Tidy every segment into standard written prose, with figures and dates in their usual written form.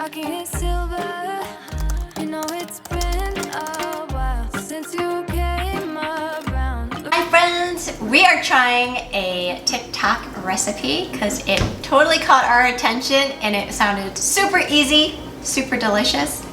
I can hear silver. You know it's been a while since you came around. Hi friends, we are trying a TikTok recipe because it totally caught our attention and it sounded super easy, super delicious.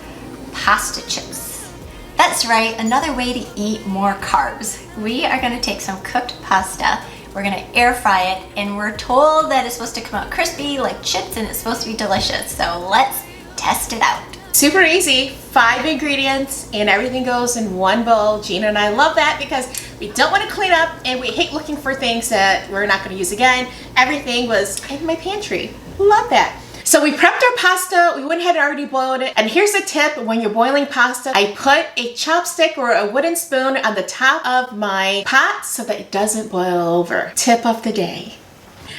Pasta chips. That's right, another way to eat more carbs. We are going to take some cooked pasta, we're going to air fry it, and we're told that it's supposed to come out crispy like chips and it's supposed to be delicious. So let's test it out. Super easy, 5 ingredients, and everything goes in one bowl. Gina and I love that because we don't want to clean up and we hate looking for things that we're not going to use again. Everything was in my pantry. Love that. So we prepped our pasta, we went ahead and already boiled it. And here's a tip, when you're boiling pasta, I put a chopstick or a wooden spoon on the top of my pot so that it doesn't boil over. Tip of the day.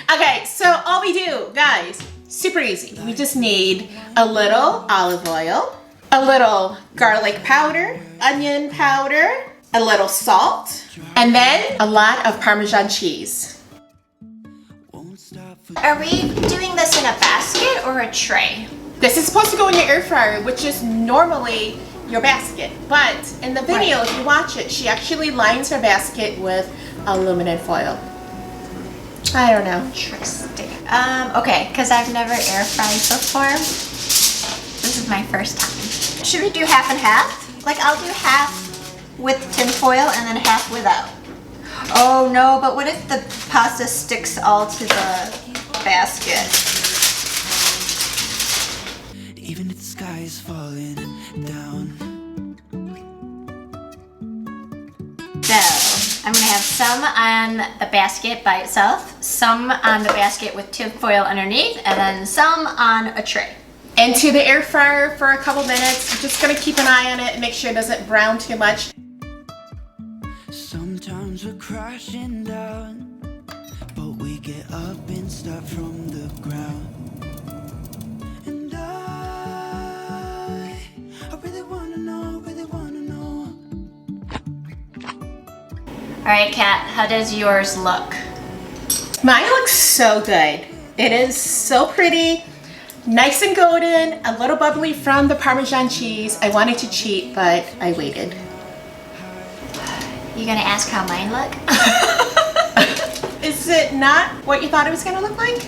Okay, so all we do, guys, super easy. We just need a little olive oil, a little garlic powder, onion powder, a little salt, and then a lot of Parmesan cheese. Are we doing this in a basket or a tray? This is supposed to go in your air fryer, which is normally your basket. But in the video, if you watch it, she actually lines her basket with aluminum foil. I don't know. Interesting. Okay, because I've never air fried before. This is my first time. Should we do half and half? Like I'll do half with tin foil and then half without. Oh no, but what if the pasta sticks all to the basket? Even if the sky is falling down. So, I'm going to have some on the basket by itself, some on the basket with tin foil underneath, and then some on a tray. Into the air fryer for a couple minutes. I'm just going to keep an eye on it and make sure it doesn't brown too much. Sometimes we're crashing down, but we get up and start from the ground. And I really wanna know, really wanna know. Alright, Kat, how does yours look? Mine looks so good. It is so pretty, nice and golden, a little bubbly from the Parmesan cheese. I wanted to cheat, but I waited. You gonna ask how mine look? Is it not what you thought it was gonna look like?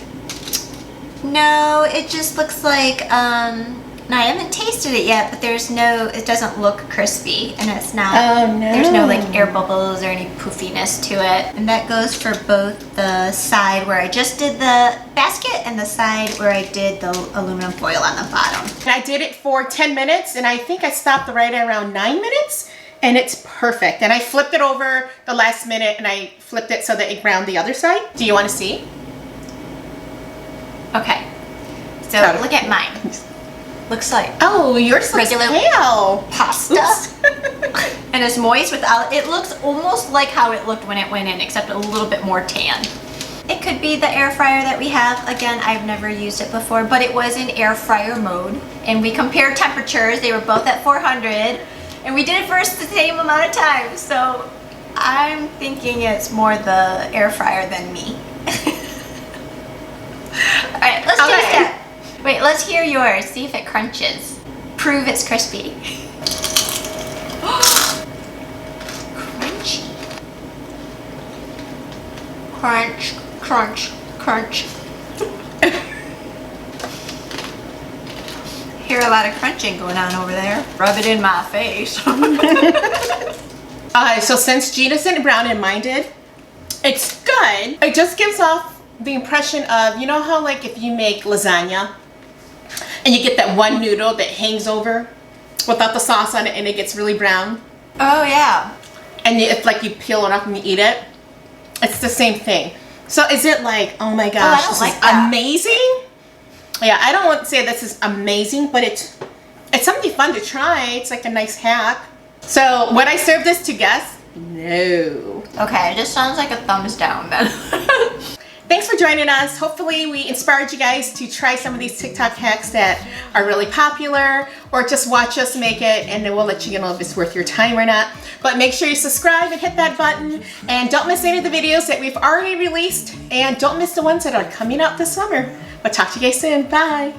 No, it just looks like, no, I haven't tasted it yet, but it doesn't look crispy, and it's not, Oh, no. There's no like air bubbles or any poofiness to it. And that goes for both the side where I just did the basket and the side where I did the aluminum foil on the bottom. I did it for 10 minutes, and I think I stopped right around 9 minutes, and it's perfect. And I flipped it over the last minute, and I flipped it so that it browned the other side. Do you want to see? Okay, so Got it. look at mine. Looks like Oh, yours looks regular pale. pasta. Oops. And it's moist without, it looks almost like how it looked when it went in, except a little bit more tan. It could be the air fryer that we have. Again, I've never used it before, but it was in air fryer mode. And we compared temperatures. They were both at 400. And we did it for the same amount of time. So I'm thinking it's more the air fryer than me. All right, let's taste it. Wait, let's hear yours. See if it crunches. Prove it's crispy. Crunchy. Crunch, crunch, crunch. Hear a lot of crunching going on over there. Rub it in my face. So since Gina didn't brown and mine did, it's good. It just gives off the impression of, you know how like if you make lasagna and you get that one noodle that hangs over without the sauce on it and it gets really brown? Oh yeah. And it's like you peel it up and you eat it. It's the same thing. So is it like, oh my gosh, don't this like is that. amazing? Yeah, I don't want to say this is amazing, but it's something fun to try. It's like a nice hack. So would I serve this to guests? No. Okay, it just sounds like a thumbs down then. Thanks for joining us. Hopefully we inspired you guys to try some of these TikTok hacks that are really popular, or just watch us make it and then we'll let you know if it's worth your time or not. But make sure you subscribe and hit that button, and don't miss any of the videos that we've already released, and don't miss the ones that are coming out this summer. But talk to you guys soon. Bye.